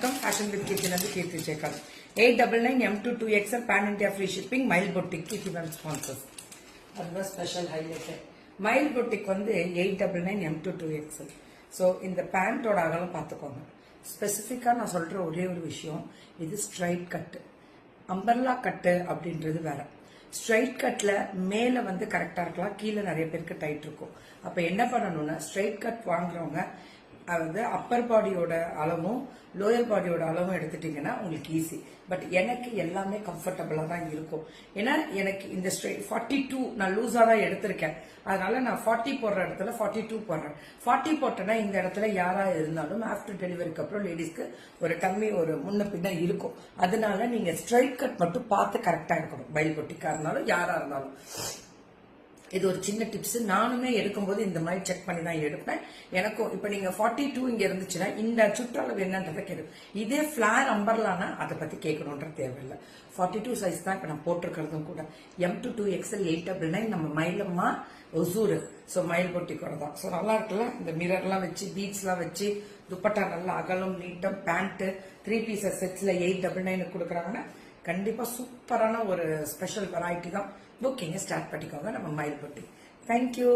வணக்கம். Fashion with Keerthi Keerthi Sekar. 899 M22XL pan India free shipping. Mile boutique Keerthi sponsors. அதுதான் special highlight. Mile boutique வந்து 899 M22XL. So இந்த பேண்டோட அகலம் பார்த்துக்கோங்க. ஸ்பெசிஃபிக்காக நான் சொல்ற ஒரே ஒரு விஷயம், இது ஸ்ட்ரைட் கட்டு. அம்பர்லா கட்டு அப்படின்றது வேற. ஸ்ட்ரைட் கட்ல மேல வந்து கரெக்டா இருக்கலாம், கீழே நிறைய பேருக்கு டைட் இருக்கும். அப்ப என்ன பண்ணணும்னா, ஸ்ட்ரைட் கட் வாங்குறவங்க அதாவது அப்பர் பாடியோட அளவும் லோயர் பாடியோட அளவும் எடுத்துட்டீங்கன்னா உங்களுக்கு ஈஸி. பட் எனக்கு எல்லாமே கம்ஃபர்டபுளா தான் இருக்கும். ஏன்னா எனக்கு இந்த 42 நான் லூஸா தான் எடுத்திருக்கேன். அதனால நான் 40 போடுற இடத்துல 42 போடுறேன். 40 போட்டேன்னா இந்த இடத்துல யாரா இருந்தாலும் ஆஃப்டர் டெலிவரிக்கு அப்புறம் லேடிஸ்க்கு ஒரு டம்மி ஒரு முன்ன பின்ன இருக்கும். அதனால நீங்க ஸ்ட்ரைட் கட் மட்டும் பார்த்து கரெக்டா இருக்கணும். பைல் பொட்டிக்கா இருந்தாலும் யாரா இருந்தாலும். இது ஒரு சின்ன டிப்ஸ். நானுமே எடுக்கும்போது இந்த மாதிரி செக் பண்ணி தான் எடுப்பேன். எனக்கும் இப்ப நீங்க 42 இங்க இருந்துச்சுன்னா இந்த சுற்றளவு என்னன்றதை கேட்கும். இதே பிளார் அம்பர்லானா அதை பத்தி கேட்கணுன்ற தேவையில்லை. 42 சைஸ் தான் இப்ப நான் போட்டிருக்கிறதும் கூட. M22XL 899 நம்ம மயிலம்மா ஒசூர். ஸோ மயில் பொட்டிக்கோட தான். ஸோ நல்லா இருக்குல்ல. இந்த மிரர்லாம் வச்சு பீட்ஸ் எல்லாம் வச்சு துப்பட்டா நல்லா அகலம் நீட்டம் பேண்ட் 3 பீசஸ் செட்ஸ்ல 899 கொடுக்குறாங்கன்னா கண்டிப்பா சூப்பரான ஒரு ஸ்பெஷல் வெரைட்டி தான். புக்கிங்க ஸ்டார்ட் பண்ணிக்கோங்க நம்ம மயில் பொட்டி. தேங்க்யூ.